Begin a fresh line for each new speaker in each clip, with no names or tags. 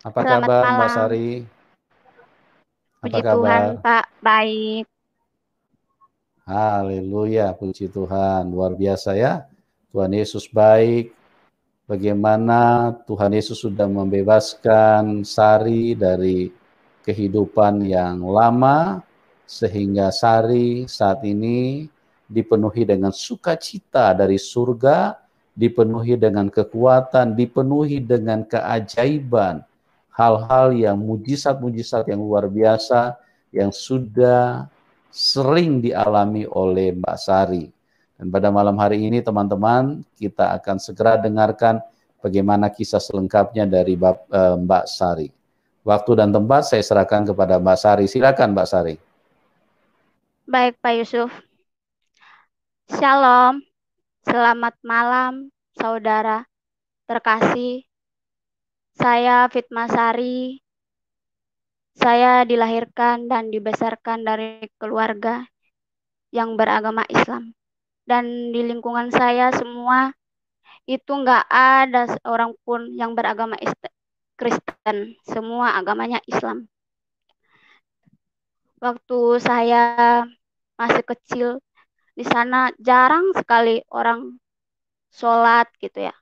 Apa
Selamat
kabar Mbak
malam.
Sari? Apa
Puji Tuhan,
kabar?
Pak. Baik.
Haleluya, puji Tuhan. Luar biasa ya. Tuhan Yesus baik. Bagaimana Tuhan Yesus sudah membebaskan Sari dari kehidupan yang lama, sehingga Sari saat ini dipenuhi dengan sukacita dari surga, dipenuhi dengan kekuatan, dipenuhi dengan keajaiban, hal-hal yang mujizat-mujizat yang luar biasa yang sudah sering dialami oleh Mbak Sari. Dan pada malam hari ini teman-teman, kita akan segera dengarkan bagaimana kisah selengkapnya dari Mbak Sari. Waktu dan tempat saya serahkan kepada Mbak Sari. Silakan Mbak Sari.
Baik, Pak Yusuf. Shalom. Selamat malam, saudara terkasih. Saya Fitmasari. Saya dilahirkan dan dibesarkan dari keluarga yang beragama Islam. Dan di lingkungan saya semua itu nggak ada seorang pun yang beragama Kristen. Semua agamanya Islam. Waktu saya masih kecil, di sana jarang sekali orang sholat gitu ya,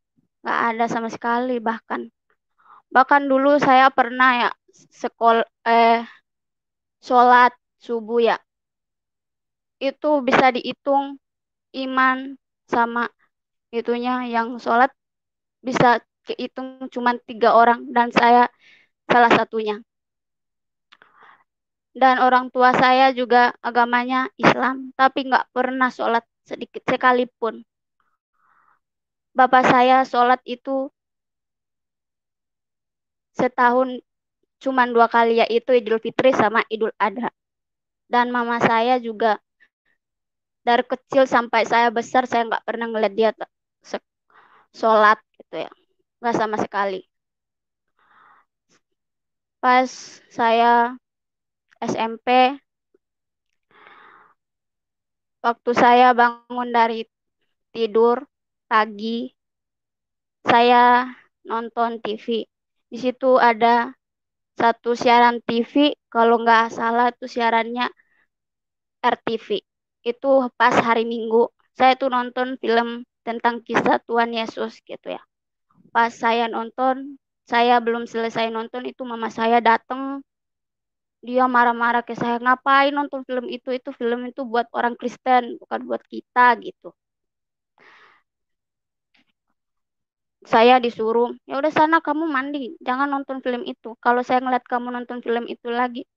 nggak ada sama sekali. Bahkan dulu saya pernah ya sekolah sholat subuh ya, itu bisa dihitung iman sama itunya yang sholat bisa kehitung cuma 3 orang dan saya salah satunya. Dan orang tua saya juga agamanya Islam tapi nggak pernah sholat sedikit sekalipun. Bapak saya sholat itu setahun cuma 2 kali, yaitu Idul Fitri sama Idul Adha. Dan mama saya juga dari kecil sampai saya besar saya nggak pernah ngeliat dia sholat gitu ya, nggak sama sekali. Pas saya SMP, waktu saya bangun dari tidur pagi, saya nonton TV. Di situ ada satu siaran TV, kalau nggak salah itu siarannya RTV. Itu pas hari Minggu. Saya tuh nonton film tentang kisah Tuhan Yesus gitu ya. Pas saya nonton, saya belum selesai nonton itu mama saya datang, dia marah-marah ke saya, ngapain nonton film itu film itu buat orang Kristen, bukan buat kita gitu. Saya disuruh, ya udah sana kamu mandi, jangan nonton film itu. Kalau saya ngeliat kamu nonton film itu lagi,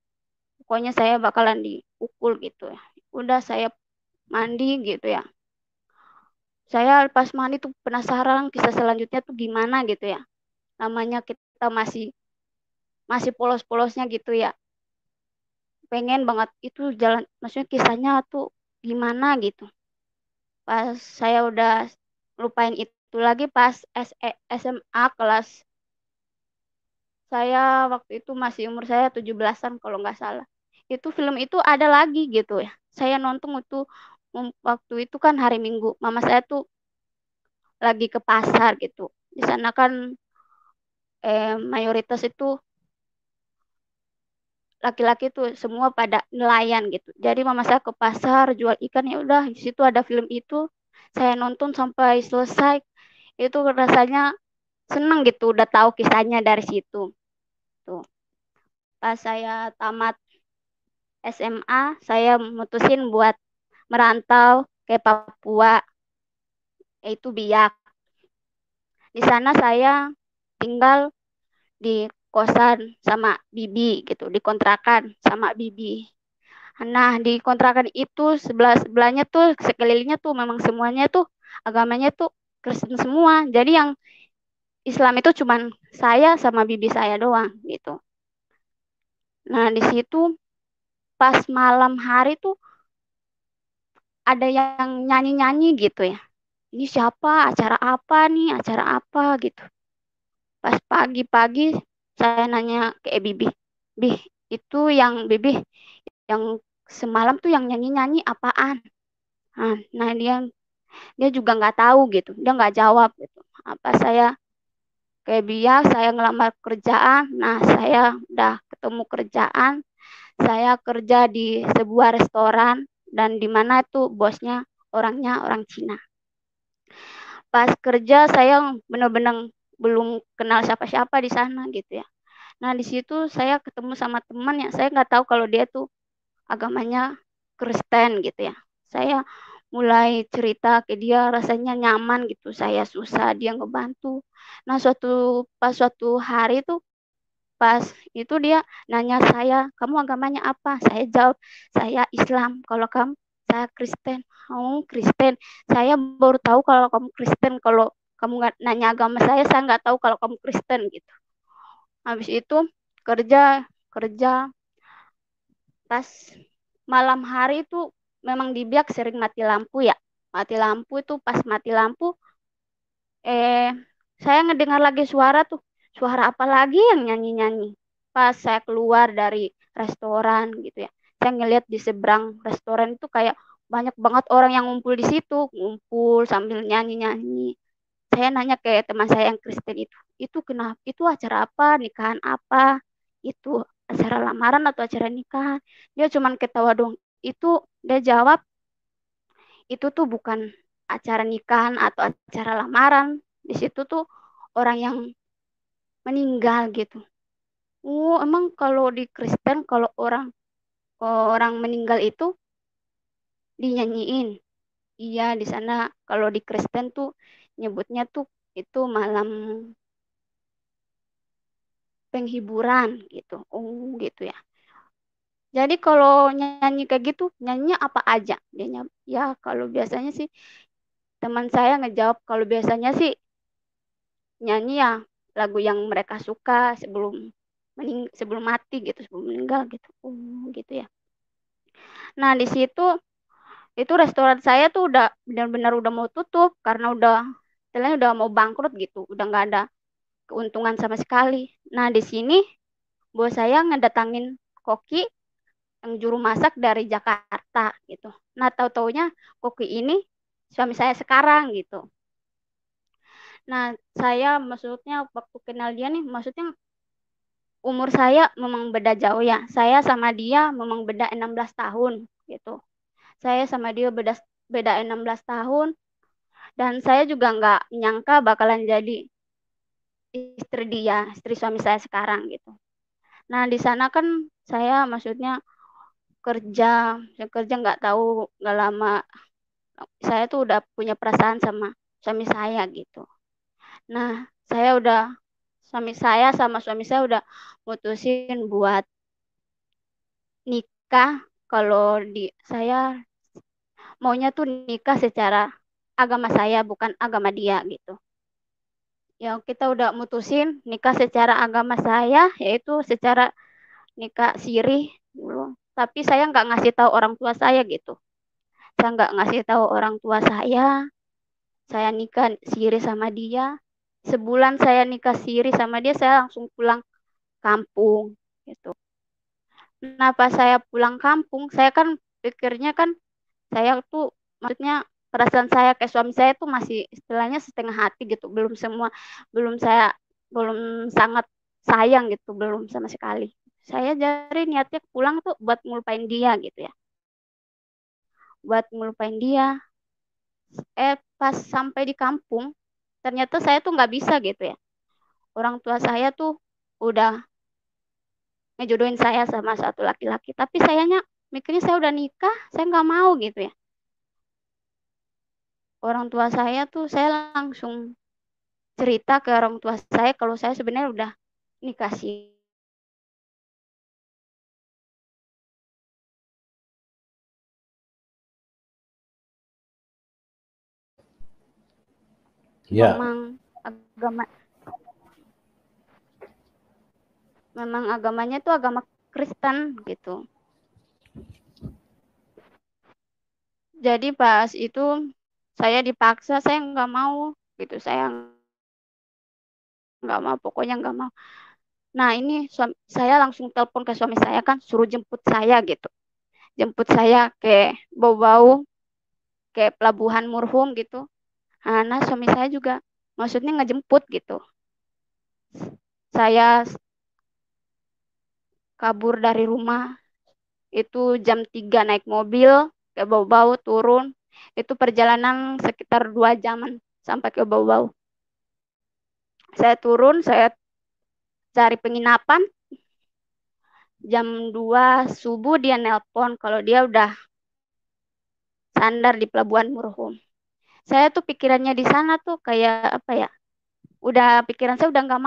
pokoknya saya bakalan dipukul gitu ya. Udah saya mandi gitu ya. Saya pas mandi tuh penasaran kisah selanjutnya tuh gimana gitu ya. Namanya kita masih masih polos-polosnya gitu ya. Pengen banget itu jalan, maksudnya kisahnya tuh gimana gitu. Pas saya udah lupain itu lagi pas SMA kelas, saya waktu itu masih umur saya 17-an kalau nggak salah. Itu film itu ada lagi gitu ya. Saya nonton itu waktu itu kan hari Minggu. Mama saya tuh lagi ke pasar gitu. Di sana kan mayoritas itu laki-laki tuh semua pada nelayan gitu. Jadi mama saya ke pasar jual ikan, ya udah di situ ada film itu. Saya nonton sampai selesai. Itu rasanya seneng gitu, udah tahu kisahnya dari situ. Tuh. Pas saya tamat SMA, saya mutusin buat merantau ke Papua, yaitu Biak. Di sana saya tinggal di kosan sama bibi gitu, di kontrakan sama bibi. Nah, di kontrakan itu sebelah-sebelahnya tuh sekelilingnya tuh memang semuanya tuh agamanya tuh Kristen semua. Jadi yang Islam itu cuman saya sama bibi saya doang gitu. Nah, di situ pas malam hari tuh ada yang nyanyi-nyanyi gitu ya. Ini siapa? Acara apa nih? Acara apa gitu. Pas pagi-pagi saya nanya ke bibi, "Bih, itu yang bibi yang semalam tuh yang nyanyi-nyanyi apaan?" Nah, dia dia juga nggak tahu gitu, dia nggak jawab gitu. Apa saya kayak biar saya ngelamar kerjaan. Nah, saya udah ketemu kerjaan. Saya kerja di sebuah restoran dan di mana itu bosnya orangnya orang Cina. Pas kerja saya benar-benar belum kenal siapa-siapa di sana gitu ya. Nah, di situ saya ketemu sama teman yang saya nggak tahu kalau dia tuh agamanya Kristen gitu ya. Saya mulai cerita ke dia, rasanya nyaman gitu. Saya susah, dia ngebantu. Nah, suatu hari tuh pas itu dia nanya saya, kamu agamanya apa? Saya jawab, saya Islam. Kalau kamu, saya Kristen. Oh, Kristen. Saya baru tahu kalau kamu Kristen. Kalau kamu nggak nanya agama saya nggak tahu kalau kamu Kristen gitu. Habis itu kerja kerja pas malam hari itu memang di Biak sering mati lampu ya. Mati lampu itu pas mati lampu eh saya ngedengar lagi suara tuh. Suara apa lagi yang nyanyi-nyanyi. Pas saya keluar dari restoran gitu ya. Saya ngeliat di seberang restoran itu kayak banyak banget orang yang ngumpul di situ, ngumpul sambil nyanyi-nyanyi. Saya nanya ke teman saya yang Kristen itu kenapa? Itu acara apa? Nikahan apa? Itu acara lamaran atau acara nikahan? Dia cuman ketawa dong. Itu dia jawab, itu tuh bukan acara nikahan atau acara lamaran. Di situ tuh orang yang meninggal gitu. Oh, emang kalau di Kristen kalau orang orang meninggal itu dinyanyiin. Iya, di sana kalau di Kristen tuh nyebutnya tuh itu malam penghiburan gitu. Oh, gitu ya. Jadi kalau nyanyi kayak gitu, nyanyinya apa aja? Ya kalau biasanya sih teman saya ngejawab kalau biasanya sih nyanyi ya lagu yang mereka suka sebelum mati gitu, sebelum meninggal gitu. Oh, gitu ya. Nah, di situ itu restoran saya tuh udah benar-benar udah mau tutup karena istilahnya udah mau bangkrut gitu, udah nggak ada keuntungan sama sekali. Nah, di sini bos saya ngedatangin koki yang juru masak dari Jakarta gitu. Nah, tahu-taunya koki ini suami saya sekarang gitu. Nah, saya maksudnya waktu kenal dia nih, maksudnya umur saya memang beda jauh ya. Saya sama dia memang beda 16 tahun gitu. Saya sama dia beda 16 tahun dan saya juga nggak nyangka bakalan jadi istri suami saya sekarang gitu. Nah, di sana kan saya maksudnya kerja, saya kerja nggak tahu nggak lama saya tuh udah punya perasaan sama suami saya gitu. Nah, saya udah suami saya udah mutusin buat nikah. Kalau di saya maunya tuh nikah secara agama saya bukan agama dia gitu. Ya kita udah mutusin nikah secara agama saya yaitu secara nikah siri dulu. Tapi saya nggak ngasih tahu orang tua saya gitu. Saya nggak ngasih tahu orang tua saya nikah siri sama dia. Sebulan saya nikah siri sama dia, saya langsung pulang kampung gitu. Nah, pas saya pulang kampung, saya kan pikirnya kan saya tuh maksudnya perasaan saya ke suami saya tuh masih istilahnya setengah hati gitu, belum saya belum sangat sayang gitu, belum sama sekali. Saya jadi niatnya pulang tuh buat ngelupain dia gitu ya. Buat ngelupain dia. Pas sampai di kampung, ternyata saya tuh nggak bisa gitu ya. Orang tua saya tuh udah ngejodohin saya sama satu laki-laki. Tapi sayanya mikirnya saya udah nikah, saya nggak mau gitu ya. Orang tua saya tuh saya langsung cerita ke orang tua saya kalau saya sebenarnya udah nikah sih.
Ya,
Memang agama memang agamanya tuh agama Kristen gitu. Jadi pas itu saya dipaksa, saya nggak mau gitu. Saya nggak mau, pokoknya nggak mau. Nah ini saya langsung telepon ke suami saya kan, suruh jemput saya gitu. Jemput saya ke Bau-Bau, ke Pelabuhan Murhum gitu. Nah suami saya juga maksudnya ngejemput gitu. Saya kabur dari rumah itu jam 3 naik mobil ke Bau-Bau turun. Itu perjalanan sekitar 2 jaman sampai ke Bau-Bau. Saya turun, saya cari penginapan. Jam 2 subuh dia nelpon kalau dia udah sandar di Pelabuhan Murhum. Saya tuh pikirannya di sana tuh kayak apa ya? Udah pikiran saya udah nggak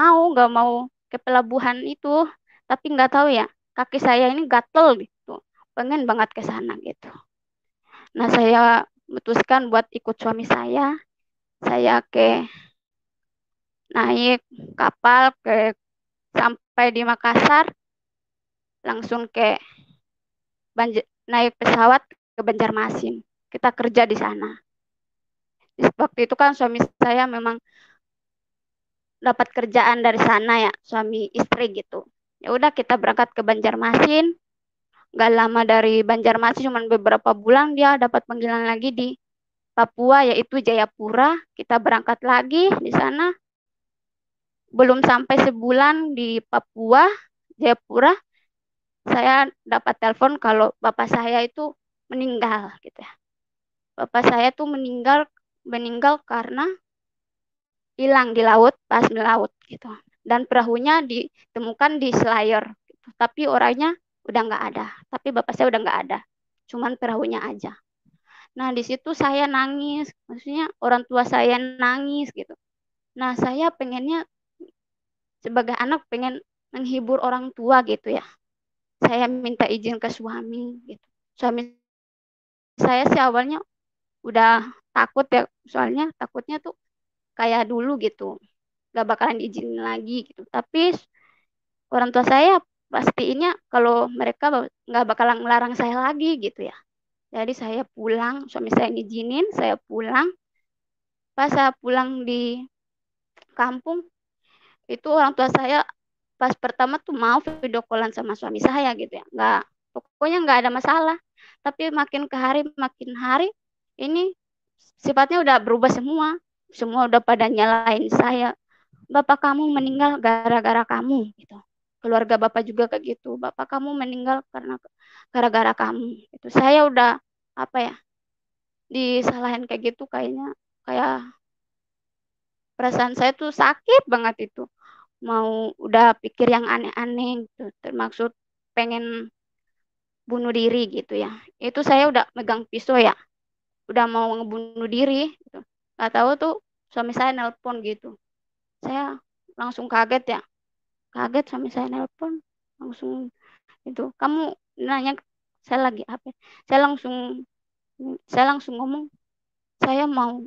mau ke pelabuhan itu. Tapi nggak tahu ya, kaki saya ini gatel gitu. Pengen banget ke sana gitu. Nah, saya memutuskan buat ikut suami saya. Saya naik kapal sampai di Makassar, langsung naik pesawat ke Banjarmasin. Kita kerja di sana. Waktu itu kan suami saya memang dapat kerjaan dari sana ya, suami istri gitu. Ya udah kita berangkat ke Banjarmasin. Gak lama dari Banjarmasin, cuma beberapa bulan dia dapat panggilan lagi di Papua, yaitu Jayapura. Kita berangkat lagi di sana. Belum sampai sebulan di Papua, Jayapura, saya dapat telepon kalau bapak saya itu meninggal gitu ya. Bapak saya tuh meninggal karena hilang di laut pas melaut gitu. Dan perahunya ditemukan di Selayar gitu. Tapi orangnya udah nggak ada. Tapi bapak saya udah nggak ada. Cuman perahunya aja. Nah, di situ saya nangis. Maksudnya orang tua saya nangis gitu. Nah, saya pengennya sebagai anak pengen menghibur orang tua gitu ya. Saya minta izin ke suami gitu. Suami saya sih awalnya udah takut ya, soalnya takutnya tuh kayak dulu gitu, gak bakalan diizinin lagi gitu. Tapi orang tua saya pastinya kalau mereka nggak bakalan melarang saya lagi gitu ya. Jadi saya pulang, suami saya ngizinin, saya pulang. Pas saya pulang di kampung, itu orang tua saya pas pertama tuh mau video callan sama suami saya gitu ya. Nggak, pokoknya nggak ada masalah. Tapi makin hari ini sifatnya udah berubah semua. Semua udah pada nyalain saya. Bapak kamu meninggal gara-gara kamu gitu. Keluarga bapak juga kayak gitu. Bapak kamu meninggal karena gara-gara kamu. Itu saya udah apa ya, disalahin kayak gitu, kayaknya kayak perasaan saya tuh sakit banget itu. Mau udah pikir yang aneh-aneh gitu. Termaksud pengen bunuh diri gitu ya. Itu saya udah megang pisau ya. Udah mau ngebunuh diri gitu. Gak tahu tuh suami saya nelpon gitu. Saya langsung kaget ya. Kaget suami saya nelpon. Langsung itu. Kamu nanya saya lagi apa? Saya langsung ngomong, saya mau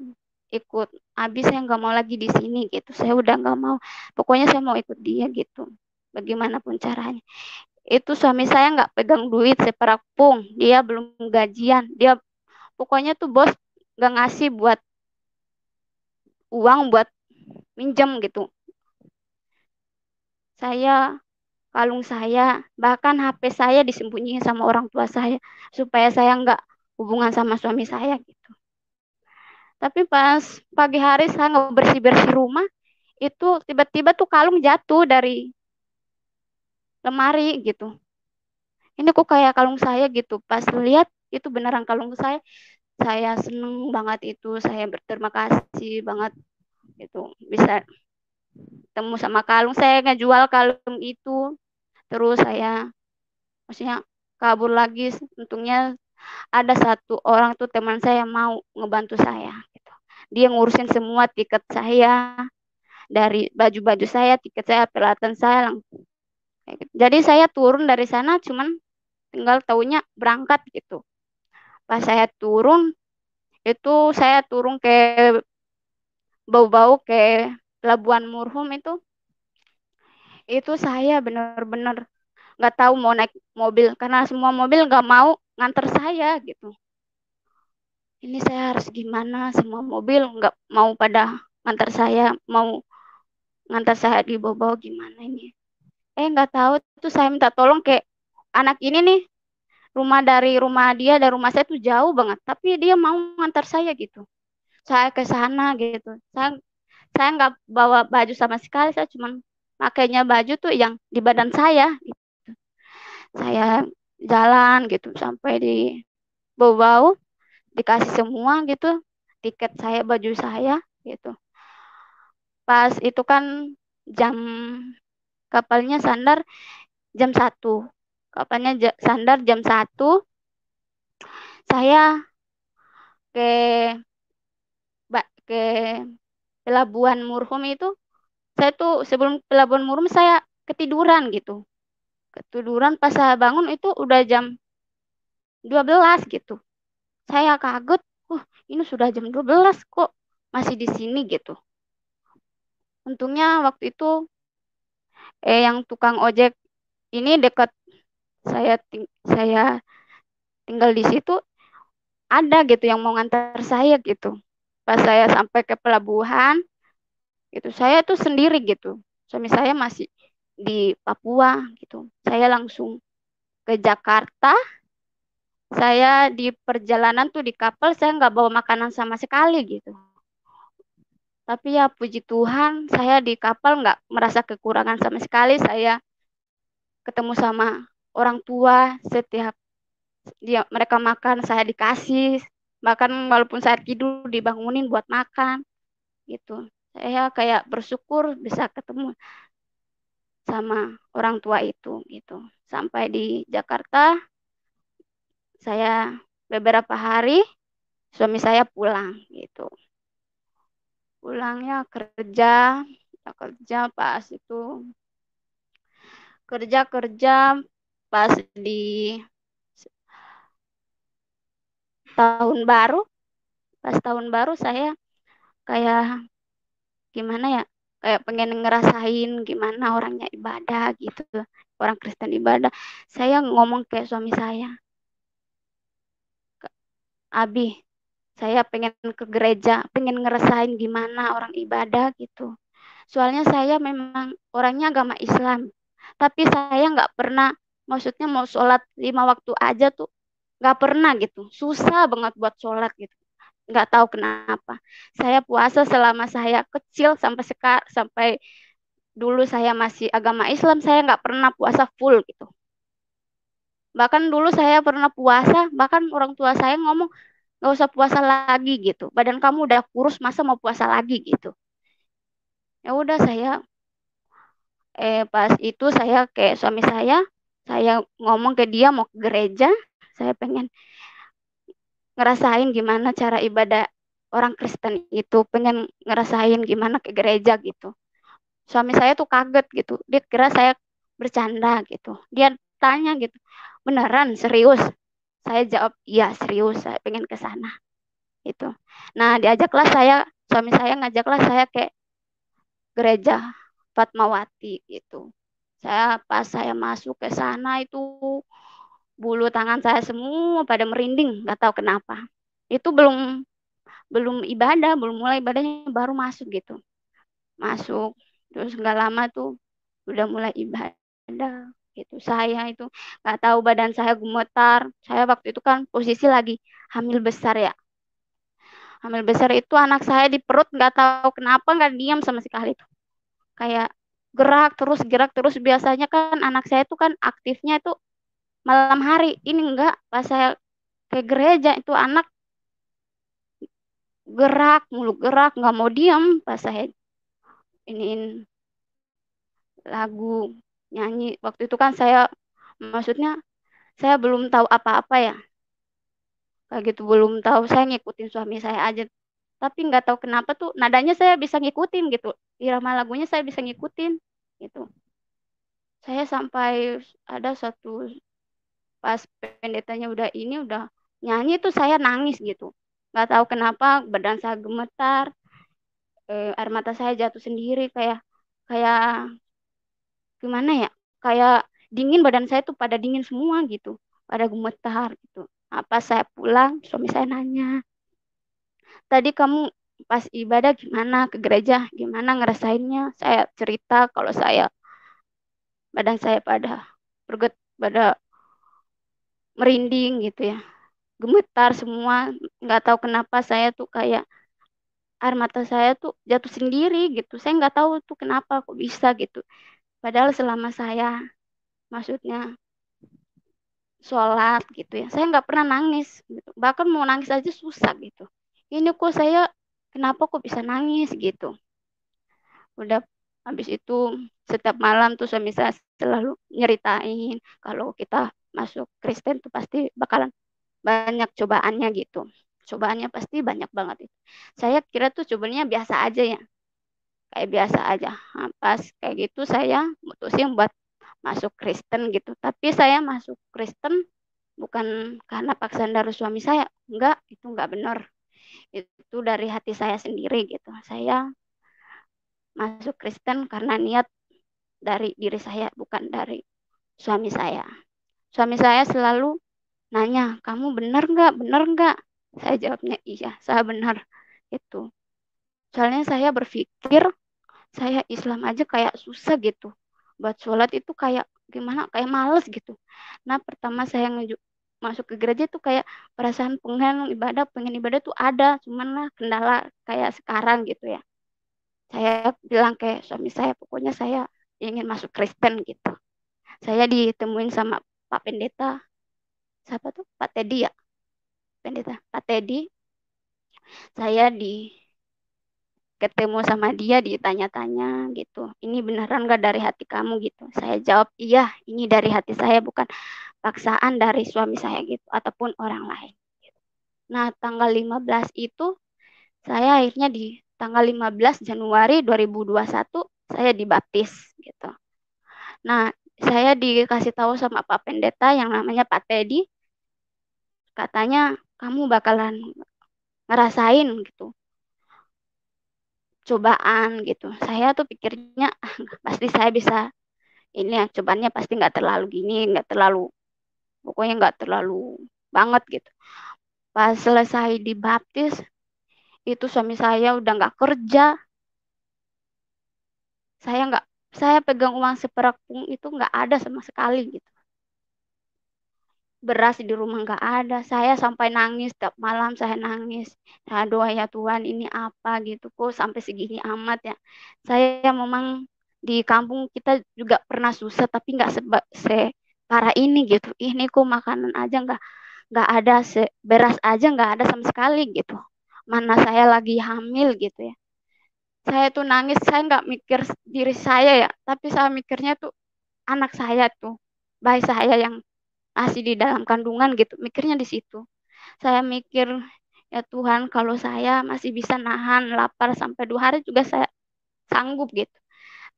ikut Abi, saya nggak mau lagi di sini gitu. Saya udah nggak mau. Pokoknya saya mau ikut dia gitu. Bagaimanapun caranya. Itu suami saya nggak pegang duit seperak pun. Dia belum gajian. Dia pokoknya tuh bos nggak ngasih buat uang buat minjem gitu. Saya, kalung saya, bahkan HP saya disembunyiin sama orang tua saya supaya saya nggak hubungan sama suami saya gitu. Tapi pas pagi hari saya nggak bersih-bersih rumah, itu tiba-tiba tuh kalung jatuh dari lemari gitu. Ini kok kayak kalung saya gitu. Pas lihat itu beneran kalung saya seneng banget itu. Saya berterima kasih banget gitu bisa temu sama kalung. Saya ngejual kalung itu. Terus saya maksudnya kabur lagi. Untungnya ada satu orang tuh teman saya mau ngebantu saya gitu. Dia ngurusin semua tiket saya, dari baju-baju saya, tiket saya, peralatan saya langsung. Jadi saya turun dari sana cuman tinggal taunya berangkat gitu. Pas saya turun, itu saya turun ke Bau-Bau ke Pelabuhan Murhum itu saya benar-benar nggak tahu mau naik mobil karena semua mobil nggak mau nganter saya gitu. Ini saya harus gimana? Semua mobil nggak mau pada nganter saya, mau ngantar saya di Bau-Bau gimana ini? Nggak tahu tuh saya minta tolong ke anak ini nih, rumah dia dan rumah saya tuh jauh banget, tapi dia mau ngantar saya gitu. Saya ke sana gitu. Saya nggak bawa baju sama sekali, saya cuma makainya baju tuh yang di badan saya gitu. Saya jalan gitu sampai di bau-bau, dikasih semua gitu, tiket saya, baju saya gitu. Pas itu kan jam kapalnya sandar jam 1. Kapalnya sandar jam 1. Saya ke ke Pelabuhan Murhum itu, saya tuh sebelum Pelabuhan Murhum saya ketiduran gitu. Ketiduran, pas saya bangun itu udah jam 12 gitu. Saya kaget, ini sudah jam 12 kok masih di sini gitu. Untungnya waktu itu yang tukang ojek ini dekat saya tinggal di situ, ada gitu yang mau ngantar saya gitu. Pas saya sampai ke pelabuhan gitu, saya tuh sendiri gitu. Suami saya masih di Papua gitu. Saya langsung ke Jakarta. Saya di perjalanan tuh di kapal saya nggak bawa makanan sama sekali gitu. Tapi ya puji Tuhan, saya di kapal nggak merasa kekurangan sama sekali. Saya ketemu sama orang tua, setiap mereka makan saya dikasih. Bahkan walaupun saya tidur dibangunin buat makan gitu. Saya kayak bersyukur bisa ketemu sama orang tua itu gitu. Sampai di Jakarta, saya beberapa hari suami saya pulang gitu. Pulangnya kerja pas itu kerja pas di tahun baru. Pas tahun baru saya kayak gimana ya, kayak pengen ngerasain gimana orangnya ibadah gitu, orang Kristen ibadah. Saya ngomong ke suami saya, Abi, saya pengen ke gereja, pengen ngerasain gimana orang ibadah gitu. Soalnya saya memang orangnya agama Islam, tapi saya nggak pernah, maksudnya mau sholat 5 waktu aja tuh nggak pernah gitu. Susah banget buat sholat gitu. Nggak tahu kenapa. Saya puasa selama saya kecil sampai dulu saya masih agama Islam, saya nggak pernah puasa full gitu. Bahkan dulu saya pernah puasa, bahkan orang tua saya ngomong nggak usah puasa lagi gitu. Badan kamu udah kurus, masa mau puasa lagi gitu. Ya udah saya pas itu saya kayak suami saya ngomong ke dia mau ke gereja, saya pengen ngerasain gimana cara ibadah orang Kristen itu, pengen ngerasain gimana ke gereja gitu. Suami saya tuh kaget gitu, dia kira saya bercanda gitu, dia tanya gitu, beneran serius? Saya jawab iya serius, saya pengen ke sana gitu. Nah diajaklah saya, suami saya ngajaklah saya ke gereja Fatmawati gitu. Pas saya masuk ke sana itu bulu tangan saya semua pada merinding, nggak tahu kenapa. Itu belum belum ibadah, belum mulai ibadahnya, baru masuk gitu. Masuk terus nggak lama tuh udah mulai ibadah gitu. Saya itu nggak tahu, badan saya gemetar. Saya waktu itu kan posisi lagi hamil besar ya. Hamil besar itu anak saya di perut, nggak tahu kenapa nggak diam sama sekali tuh. Kayak gerak terus. Biasanya kan anak saya tuh kan aktifnya itu malam hari. Ini enggak, pas saya ke gereja itu anak gerak mulu, gerak nggak mau diam. Pas saya iniin lagu, nyanyi waktu itu kan saya, maksudnya saya belum tahu apa-apa ya, kayak gitu belum tahu, saya ngikutin suami saya aja. Tapi nggak tahu kenapa tuh nadanya saya bisa ngikutin gitu, irama lagunya saya bisa ngikutin gitu. Saya sampai ada satu, pas pendetanya udah nyanyi tuh saya nangis gitu, nggak tahu kenapa badan saya gemetar, air mata saya jatuh sendiri, kayak kayak gimana ya, kayak dingin, badan saya tuh pada dingin semua gitu, pada gemetar gitu. Apa saya pulang suami saya nanya, tadi kamu pas ibadah gimana, ke gereja gimana ngerasainnya? Saya cerita kalau saya badan saya pada merinding gitu ya, gemetar semua, nggak tahu kenapa saya tuh kayak air mata saya tuh jatuh sendiri gitu. Saya nggak tahu tuh kenapa kok bisa gitu. Padahal selama saya maksudnya sholat gitu ya, saya nggak pernah nangis gitu. Bahkan mau nangis aja susah gitu. Ini kok saya kenapa kok bisa nangis gitu. Udah habis itu setiap malam tuh suami saya selalu nyeritain kalau kita masuk Kristen tuh pasti bakalan banyak cobaannya gitu. Cobaannya pasti banyak banget itu. Saya kira tuh cobaannya biasa aja ya, kayak biasa aja. Nah, pas kayak gitu saya mutusin buat masuk Kristen gitu. Tapi saya masuk Kristen bukan karena paksaan dari suami saya. Enggak, itu enggak benar. Itu dari hati saya sendiri gitu. Saya masuk Kristen karena niat dari diri saya, bukan dari suami saya. Suami saya selalu nanya, kamu benar nggak? Benar nggak? Saya jawabnya iya, saya benar. Itu. Soalnya saya berpikir, saya Islam aja kayak susah gitu. Buat sholat itu kayak gimana? Kayak males gitu. Nah, pertama saya masuk ke gereja itu kayak perasaan pengen ibadah tuh ada. Cuman lah kendala kayak sekarang gitu ya. Saya bilang kayak suami saya, pokoknya saya ingin masuk Kristen gitu. Saya ditemuin sama Pak Pendeta, siapa tuh? Pak Teddy ya, Pendeta. Pak Teddy, saya ketemu sama dia ditanya-tanya gitu. Ini beneran gak dari hati kamu gitu? Saya jawab, iya ini dari hati saya, bukan paksaan dari suami saya gitu, ataupun orang lain. Nah, tanggal 15 itu, saya akhirnya di tanggal 15 Januari 2021, saya dibaptis gitu. Nah, saya dikasih tahu sama Pak Pendeta yang namanya Pak Teddy, katanya kamu bakalan ngerasain gitu cobaan gitu. Saya tuh pikirnya pasti saya bisa ini ya, cobaannya pasti nggak terlalu gini, nggak terlalu pokoknya nggak terlalu banget gitu. Pas selesai dibaptis itu suami saya udah nggak kerja, saya nggak saya pegang uang seperak pun itu nggak ada sama sekali gitu. Beras di rumah nggak ada. Saya sampai nangis tiap malam, saya nangis. Saya doa ya Tuhan ini apa gitu kok sampai segini amat ya. Saya memang di kampung kita juga pernah susah tapi nggak separah ini gitu. Ini kok makanan aja nggak ada beras aja nggak ada sama sekali gitu. Mana saya lagi hamil gitu ya. Saya tuh nangis, saya nggak mikir diri saya ya, tapi saya mikirnya tuh anak saya tuh, bayi saya yang masih di dalam kandungan gitu, mikirnya di situ. Saya mikir, ya Tuhan kalau saya masih bisa nahan lapar sampai 2 hari juga saya sanggup gitu.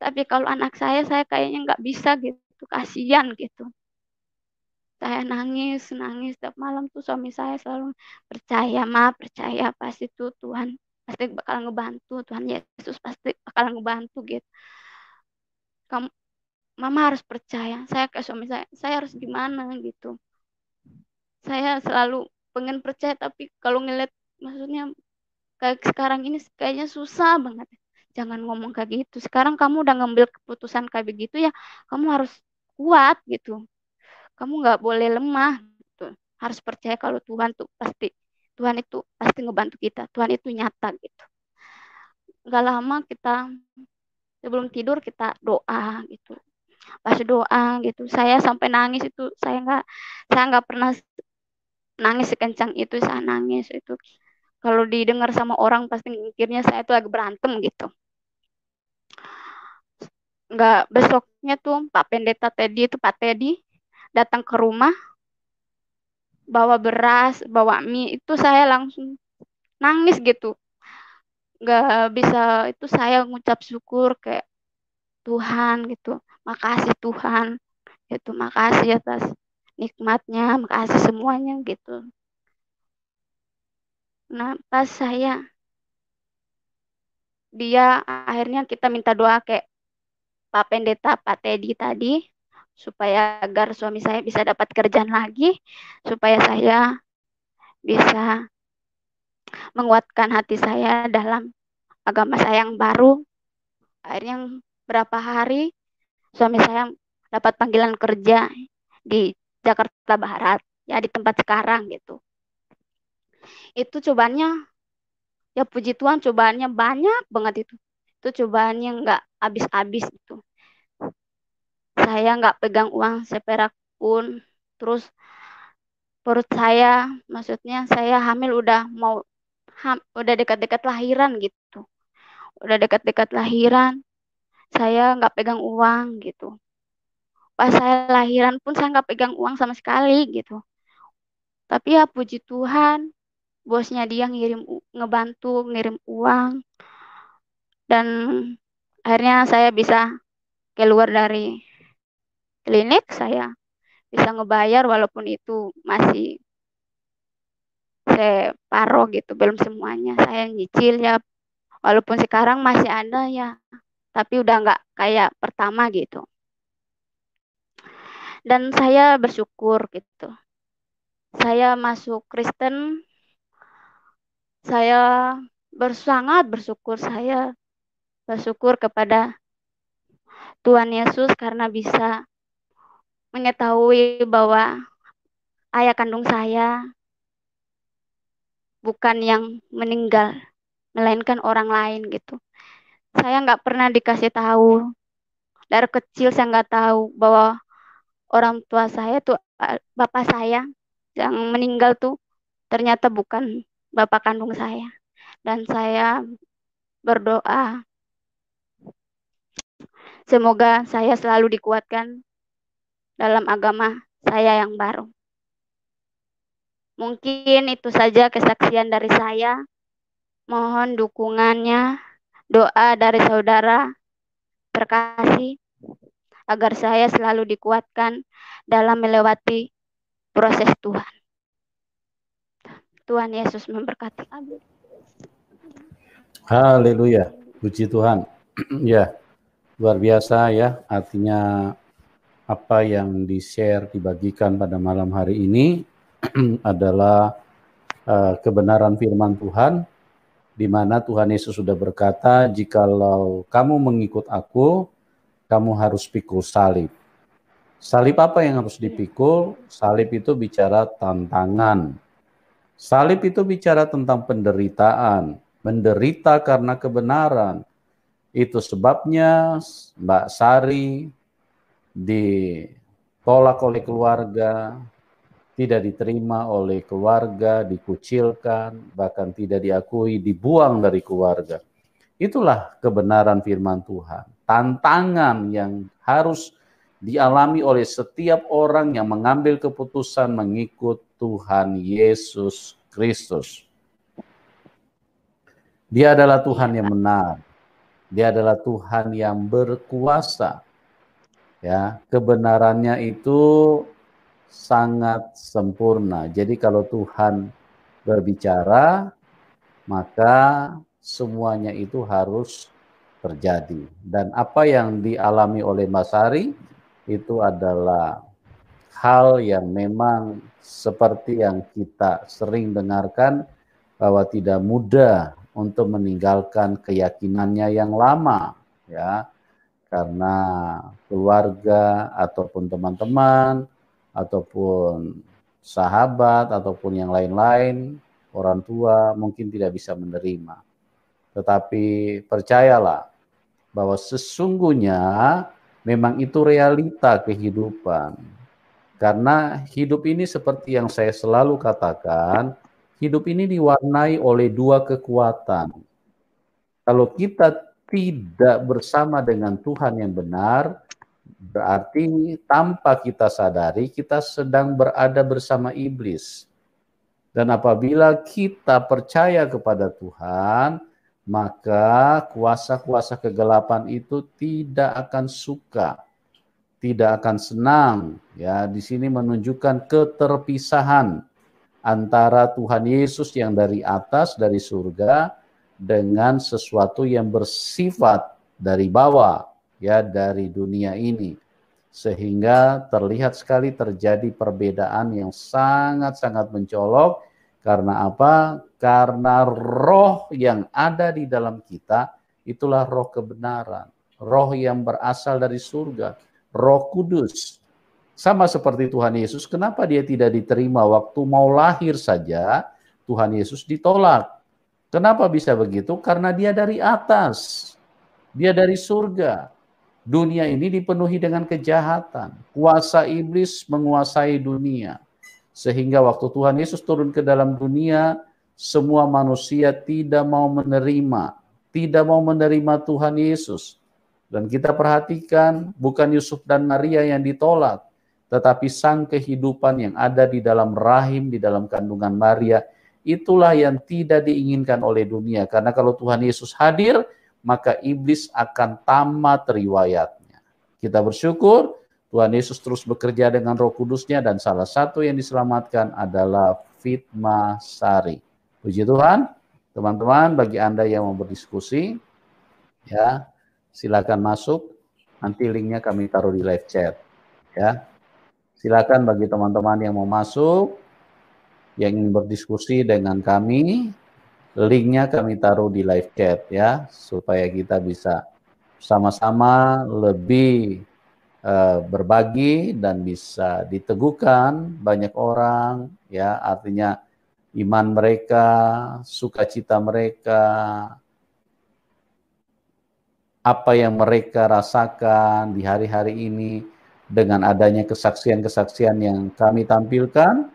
Tapi kalau anak saya kayaknya nggak bisa gitu, kasihan gitu. Saya nangis, nangis tiap malam tuh suami saya selalu percaya, ma, percaya pasti tuh Tuhan pasti bakal ngebantu, Tuhan Yesus pasti bakal ngebantu gitu. Kamu, mama harus percaya. Saya ke suami saya harus gimana gitu. Saya selalu pengen percaya tapi kalau ngeliat maksudnya kayak sekarang ini kayaknya susah banget. Jangan ngomong kayak gitu. Sekarang kamu udah ngambil keputusan kayak begitu ya, kamu harus kuat gitu. Kamu nggak boleh lemah gitu. Harus percaya kalau Tuhan itu pasti ngebantu kita. Tuhan itu nyata gitu. Gak lama kita sebelum tidur kita doa gitu. Pas doa gitu, saya sampai nangis itu saya nggak pernah nangis sekencang itu. Saya nangis itu kalau didengar sama orang pasti mikirnya saya tuh lagi berantem gitu. Nggak, besoknya tuh Pak Pendeta Teddy itu Pak Teddy datang ke rumah bawa beras, bawa mie, itu saya langsung nangis gitu. Nggak bisa, itu saya ngucap syukur kayak Tuhan gitu. Makasih Tuhan gitu, makasih atas nikmatnya, makasih semuanya gitu. Nah, pas dia akhirnya kita minta doa kayak Pak Pendeta, Pak Teddy tadi, supaya agar suami saya bisa dapat kerjaan lagi, supaya saya bisa menguatkan hati saya dalam agama saya yang baru. Akhirnya berapa hari suami saya dapat panggilan kerja di Jakarta Barat, ya di tempat sekarang gitu. Itu cobaannya Ya puji Tuhan cobaannya banyak banget itu. Itu cobaannya nggak habis-habis itu. Saya nggak pegang uang seperak pun. Terus perut saya, maksudnya saya hamil udah mau udah dekat-dekat lahiran gitu. Udah dekat-dekat lahiran, saya nggak pegang uang gitu. Pas saya lahiran pun saya nggak pegang uang sama sekali gitu. Tapi ya puji Tuhan, bosnya dia ngebantu ngirim uang dan akhirnya saya bisa keluar dari klinik, saya bisa ngebayar walaupun itu masih separoh gitu, belum semuanya. Saya nyicil ya, walaupun sekarang masih ada ya, tapi udah nggak kayak pertama gitu. Dan saya bersyukur gitu. Saya masuk Kristen, saya sangat bersyukur. Saya bersyukur kepada Tuhan Yesus karena bisa mengetahui bahwa ayah kandung saya bukan yang meninggal, melainkan orang lain gitu. Saya nggak pernah dikasih tahu. Dari kecil saya nggak tahu bahwa orang tua saya tuh, bapak saya yang meninggal tuh ternyata bukan bapak kandung saya. Dan saya berdoa semoga saya selalu dikuatkan dalam agama saya yang baru. Mungkin itu saja kesaksian dari saya. Mohon dukungannya, doa dari saudara terkasih agar saya selalu dikuatkan dalam melewati proses Tuhan. Tuhan Yesus memberkati.
Haleluya, puji Tuhan. Ya, luar biasa ya, artinya apa yang di-share, dibagikan pada malam hari ini adalah kebenaran firman Tuhan, di mana Tuhan Yesus sudah berkata, jikalau kamu mengikut aku, kamu harus pikul salib. Salib apa yang harus dipikul? Salib itu bicara tantangan. Salib itu bicara tentang penderitaan, menderita karena kebenaran. Itu sebabnya Mbak Sari ditolak oleh keluarga, tidak diterima oleh keluarga, dikucilkan, bahkan tidak diakui, dibuang dari keluarga. Itulah kebenaran firman Tuhan. Tantangan yang harus dialami oleh setiap orang yang mengambil keputusan mengikut Tuhan Yesus Kristus. Dia adalah Tuhan yang benar. Dia adalah Tuhan yang berkuasa. Ya, kebenarannya itu sangat sempurna. Jadi kalau Tuhan berbicara, maka semuanya itu harus terjadi. Dan apa yang dialami oleh Mas Ari itu adalah hal yang memang seperti yang kita sering dengarkan, bahwa tidak mudah untuk meninggalkan keyakinannya yang lama, ya, karena keluarga ataupun teman-teman ataupun sahabat ataupun yang lain-lain, orang tua mungkin tidak bisa menerima. Tetapi percayalah bahwa sesungguhnya memang itu realita kehidupan. Karena hidup ini seperti yang saya selalu katakan, hidup ini diwarnai oleh dua kekuatan. Kalau kita tidak bersama dengan Tuhan yang benar, berarti tanpa kita sadari kita sedang berada bersama iblis. Dan apabila kita percaya kepada Tuhan, maka kuasa-kuasa kegelapan itu tidak akan suka, tidak akan senang. Ya, di sini menunjukkan keterpisahan antara Tuhan Yesus yang dari atas, dari surga, dengan sesuatu yang bersifat dari bawah, ya, dari dunia ini. Sehingga terlihat sekali terjadi perbedaan yang sangat-sangat mencolok. Karena apa? Karena roh yang ada di dalam kita, itulah roh kebenaran. Roh yang berasal dari surga. Roh Kudus. Sama seperti Tuhan Yesus, kenapa dia tidak diterima waktu mau lahir saja, Tuhan Yesus ditolak. Kenapa bisa begitu? Karena dia dari atas, dia dari surga. Dunia ini dipenuhi dengan kejahatan. Kuasa iblis menguasai dunia. Sehingga waktu Tuhan Yesus turun ke dalam dunia, semua manusia tidak mau menerima Tuhan Yesus. Dan kita perhatikan, bukan Yusuf dan Maria yang ditolak, tetapi sang kehidupan yang ada di dalam rahim, di dalam kandungan Maria, itulah yang tidak diinginkan oleh dunia. Karena kalau Tuhan Yesus hadir, maka iblis akan tamat riwayatnya. Kita bersyukur Tuhan Yesus terus bekerja dengan Roh Kudus-Nya, dan salah satu yang diselamatkan adalah Fitma Sari. Puji Tuhan. Teman-teman, bagi Anda yang mau berdiskusi, ya, silakan masuk. Nanti linknya kami taruh di live chat, ya. Silakan bagi teman-teman yang mau masuk, yang ingin berdiskusi dengan kami, linknya kami taruh di live chat, ya, supaya kita bisa sama-sama lebih berbagi dan bisa diteguhkan banyak orang, ya, artinya iman mereka, sukacita mereka, apa yang mereka rasakan di hari-hari ini dengan adanya kesaksian-kesaksian yang kami tampilkan.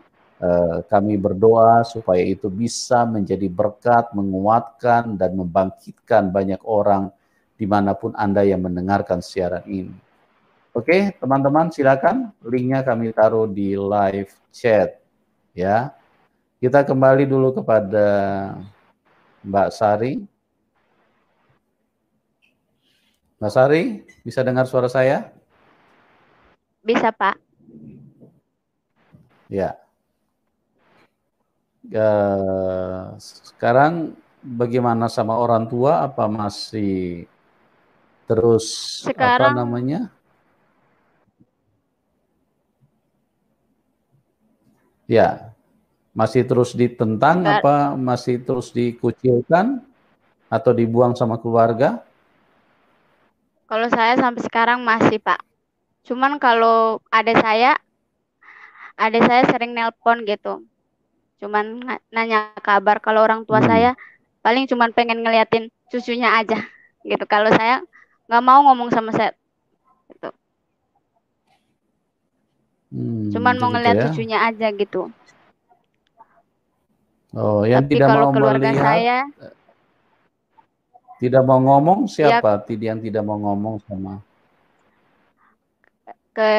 Kami berdoa supaya itu bisa menjadi berkat, menguatkan, dan membangkitkan banyak orang dimanapun Anda yang mendengarkan siaran ini. Oke, teman-teman, silakan linknya kami taruh di live chat, ya. Kita kembali dulu kepada Mbak Sari. Mbak Sari, bisa dengar suara saya?
Bisa, Pak.
Ya. Sekarang bagaimana sama orang tua? Apa masih terus apa
Sekarang
namanya? Ya, masih terus ditentang, apa masih terus dikucilkan atau dibuang sama keluarga?
kalau saya sampai sekarang masih, Pak. Cuman kalau adik saya sering nelpon gitu. Cuman nanya kabar. Kalau orang tua saya paling cuman pengen ngeliatin cucunya aja gitu. Kalau saya nggak mau ngomong sama saya gitu. Cuman mau
Begitu
ngeliat
ya.
cucunya aja gitu.
Oh, yang
Tapi
tidak
kalau
mau
keluarga
melihat,
saya
tidak mau ngomong
ya
siapa? Yang tidak mau ngomong sama.
ke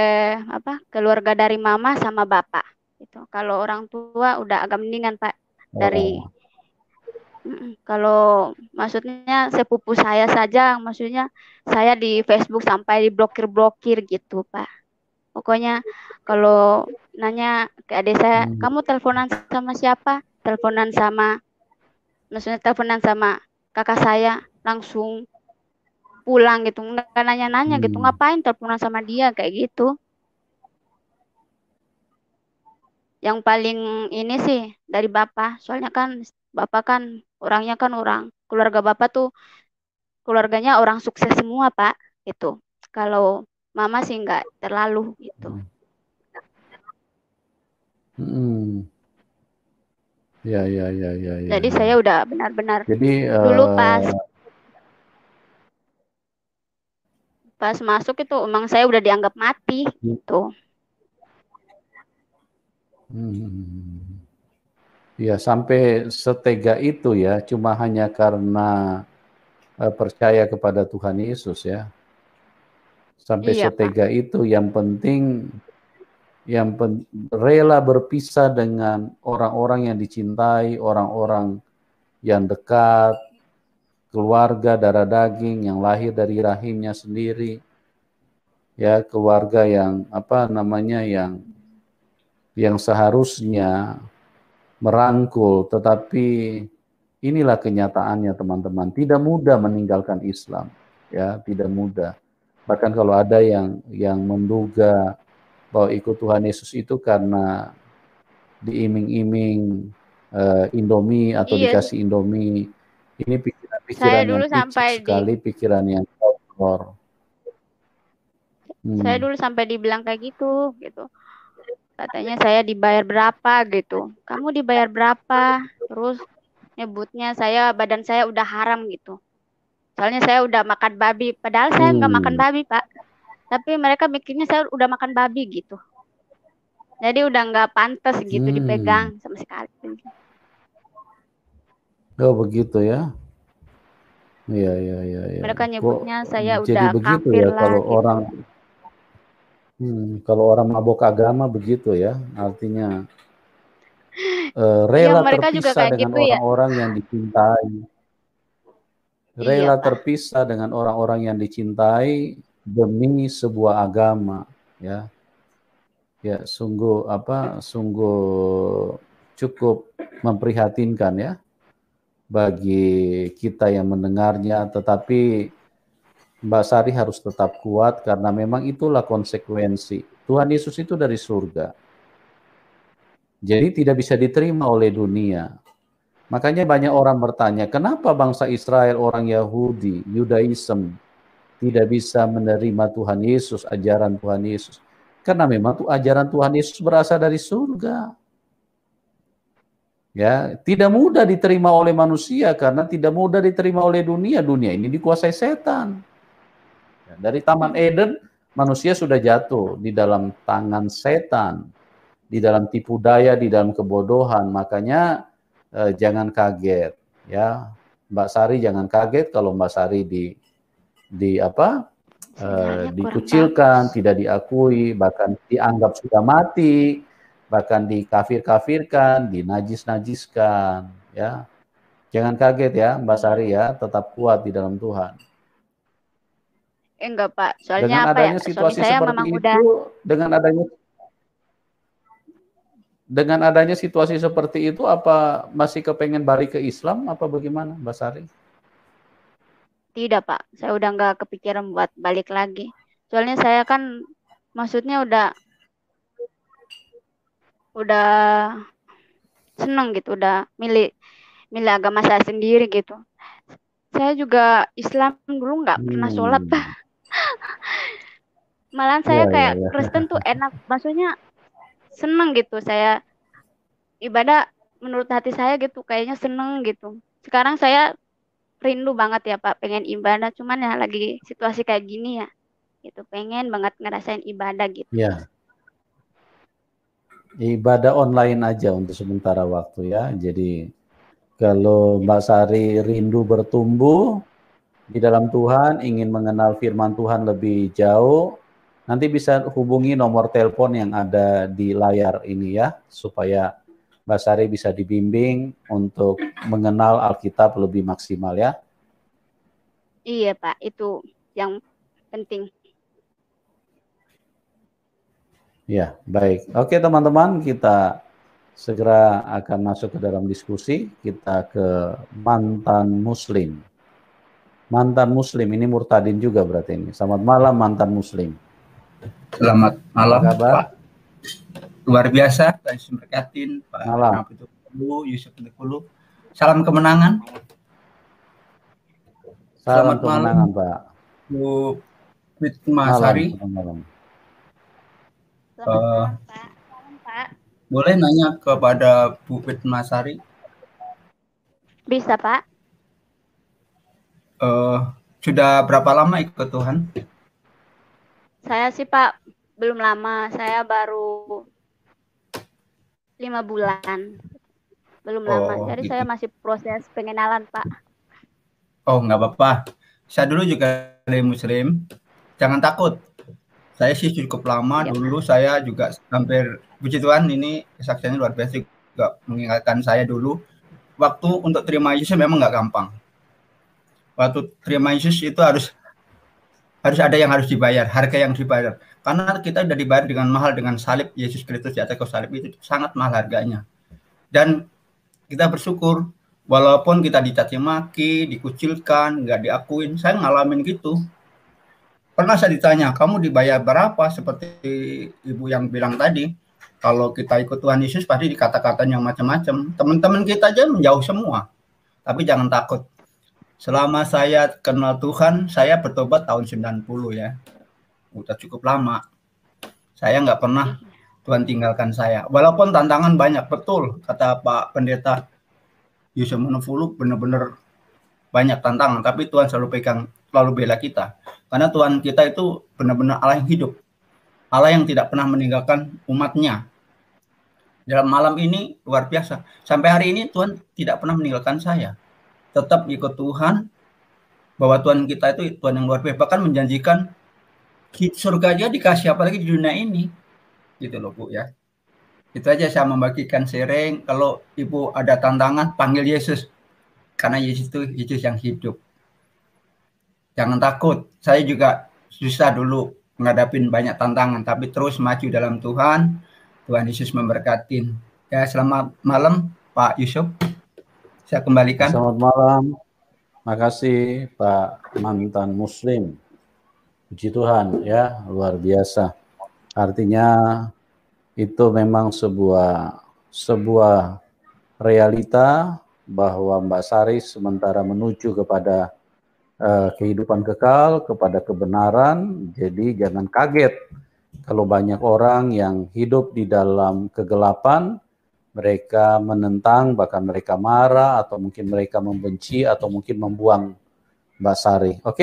keluarga dari mama sama bapak gitu. Kalau orang tua udah agak mendingan, Pak, dari
Oh.
kalau maksudnya sepupu saya saja, maksudnya saya di Facebook sampai diblokir-blokir gitu, Pak. Pokoknya kalau nanya ke adik saya, kamu teleponan sama siapa? Maksudnya teleponan sama kakak saya, langsung pulang gitu. Nggak nanya-nanya gitu, ngapain teleponan sama dia kayak gitu. Yang paling ini sih dari bapak, soalnya kan bapak kan orangnya kan keluarga bapak tuh keluarganya orang sukses semua, Pak, gitu. Kalau mama sih nggak terlalu gitu.
Ya, ya, ya, ya, ya,
Jadi
ya.
saya udah benar-benar
Jadi
dulu pas masuk itu emang saya udah dianggap mati gitu.
ya, sampai setega itu ya, cuma hanya karena percaya kepada Tuhan Yesus ya. Sampai
Iya, Pak.
setega itu, yang penting rela berpisah dengan orang-orang yang dicintai, orang-orang yang dekat, keluarga darah daging yang lahir dari rahimnya sendiri, ya, keluarga yang apa namanya, yang seharusnya merangkul, tetapi inilah kenyataannya, teman-teman. Tidak mudah meninggalkan Islam, ya, tidak mudah. Bahkan kalau ada yang menduga bahwa ikut Tuhan Yesus itu karena diiming-iming Indomie atau
Iya,
dikasih Indomie, ini
saya
pikiran-pikiran yang
dulu
picik
sampai
sekali, pikiran yang kotor.
saya dulu sampai dibilang kayak gitu gitu. Katanya saya dibayar berapa gitu. Kamu dibayar berapa? Terus nyebutnya badan saya udah haram gitu. Soalnya saya udah makan babi, padahal saya nggak makan babi, Pak. Tapi mereka mikirnya saya udah makan babi gitu. Jadi udah nggak pantas gitu dipegang sama sekali.
Oh begitu ya. Iya.
Mereka
Kok
nyebutnya saya
jadi
udah
begitu
kafir
ya
lah gitu.
kalau orang mabuk agama begitu ya, artinya
Iya,
rela
mereka juga
terpisah
kayak
dengan
gitu ya.
orang-orang yang dicintai,
Iya,
rela
Pak.
terpisah dengan orang-orang yang dicintai demi sebuah agama, ya. Ya, sungguh cukup memprihatinkan ya bagi kita yang mendengarnya, tetapi Mbak Sari harus tetap kuat karena memang itulah konsekuensi. Tuhan Yesus itu dari surga. Jadi tidak bisa diterima oleh dunia. Makanya banyak orang bertanya, kenapa bangsa Israel, orang Yahudi, Yudaism, tidak bisa menerima Tuhan Yesus, ajaran Tuhan Yesus? Karena memang ajaran Tuhan Yesus berasal dari surga. Ya, tidak mudah diterima oleh manusia karena tidak mudah diterima oleh dunia. Dunia ini dikuasai setan. Ya, dari Taman Eden, manusia sudah jatuh di dalam tangan setan, di dalam tipu daya, di dalam kebodohan. Makanya jangan kaget, ya, Mbak Sari jangan kaget kalau Mbak Sari dikucilkan, tidak diakui, bahkan dianggap sudah mati, bahkan dikafir-kafirkan, dinajis-najiskan, ya. Jangan kaget ya, Mbak Sari ya, tetap kuat di dalam Tuhan.
Enggak, Pak.
Dengan
Soalnya apa ya?
adanya
Suami
situasi
saya
seperti
memang udah.
itu, dengan adanya situasi seperti itu, apa masih kepengen balik ke Islam, apa bagaimana, Mbak Sari?
Tidak, Pak. Saya udah nggak kepikiran buat balik lagi. Soalnya saya kan, maksudnya udah seneng gitu, udah milih agama saya sendiri gitu. Saya juga Islam dulu nggak pernah sholat, Pak. Malahan saya kayak
Ya.
Kristen tuh enak, maksudnya seneng gitu. Saya ibadah menurut hati saya gitu, kayaknya seneng gitu. Sekarang saya rindu banget ya Pak, pengen ibadah, cuman ya lagi situasi kayak gini ya, gitu. Pengen banget ngerasain ibadah gitu.
Ya. Ibadah online aja untuk sementara waktu ya. Jadi kalau Mbak Sari rindu bertumbuh di dalam Tuhan, ingin mengenal firman Tuhan lebih jauh, nanti bisa hubungi nomor telepon yang ada di layar ini ya, supaya Mbak Sari bisa dibimbing untuk mengenal Alkitab lebih maksimal ya.
Iya Pak, itu yang penting.
Ya, baik. Oke teman-teman, kita segera akan masuk ke dalam diskusi. Kita ke mantan muslim. Mantan muslim, ini murtadin juga berarti ini. Selamat malam mantan muslim.
Selamat malam,
apa kabar?
Pak. Luar biasa, Pak Yesus berkatin, Pak
Malam.
Yusuf Pendekulu. Salam kemenangan.
Salam kemenangan, Pak.
Bu Witma Sari.
Selamat malam, Pak. Salam, Pak.
Boleh nanya kepada Bu Witma Sari?
Bisa, Pak.
Sudah berapa lama ikut Tuhan?
Saya sih Pak belum lama, saya baru 5 bulan, belum lama. Jadi gitu. Saya masih proses pengenalan Pak.
Oh nggak apa-apa. Saya dulu juga dari Muslim. Jangan takut. Saya sih cukup lama ya, dulu. Pak. Saya juga hampir, puji Tuhan ini kesaksiannya luar biasa juga mengingatkan saya dulu. Waktu untuk terima Yesus memang nggak gampang. Waktu terima Yesus itu harus ada yang harus dibayar, harga yang dibayar. Karena kita sudah dibayar dengan mahal dengan salib Yesus Kristus di atas kayu salib, itu sangat mahal harganya. Dan kita bersyukur walaupun kita dicaci maki, dikucilkan, nggak diakuin. Saya ngalamin gitu. Pernah saya ditanya, kamu dibayar berapa? Seperti ibu yang bilang tadi, kalau kita ikut Tuhan Yesus pasti dikata-katain yang macam-macam. Teman-teman kita aja menjauh semua. Tapi jangan takut. Selama saya kenal Tuhan, saya bertobat tahun 90 ya. Udah cukup lama. Saya nggak pernah Tuhan tinggalkan saya. Walaupun tantangan banyak, betul kata Pak Pendeta. Yusuf Manufulu benar-benar banyak tantangan, tapi Tuhan selalu pegang, selalu bela kita. Karena Tuhan kita itu benar-benar Allah yang hidup, Allah yang tidak pernah meninggalkan umatnya. Dalam malam ini luar biasa. Sampai hari ini Tuhan tidak pernah meninggalkan saya. Tetap ikut Tuhan, bahwa Tuhan kita itu Tuhan yang luar biasa. Bahkan menjanjikan surga aja dikasih, apalagi di dunia ini. Gitu loh Bu ya. Itu aja saya membagikan sharing. Kalau Ibu ada tantangan, panggil Yesus. Karena Yesus itu Yesus yang hidup. Jangan takut. Saya juga susah dulu menghadapin banyak tantangan, tapi terus maju dalam Tuhan. Tuhan Yesus memberkatin. Ya, selamat malam Pak Yusuf. Saya kembalikan.
Selamat malam. Makasih Pak mantan Muslim. Puji Tuhan ya, luar biasa. Artinya itu memang sebuah realita bahwa Mbak Sari sementara menuju kepada kehidupan kekal, kepada kebenaran. Jadi jangan kaget kalau banyak orang yang hidup di dalam kegelapan, mereka menentang, bahkan mereka marah, atau mungkin mereka membenci, atau mungkin membuang Mbak Sari. Oke.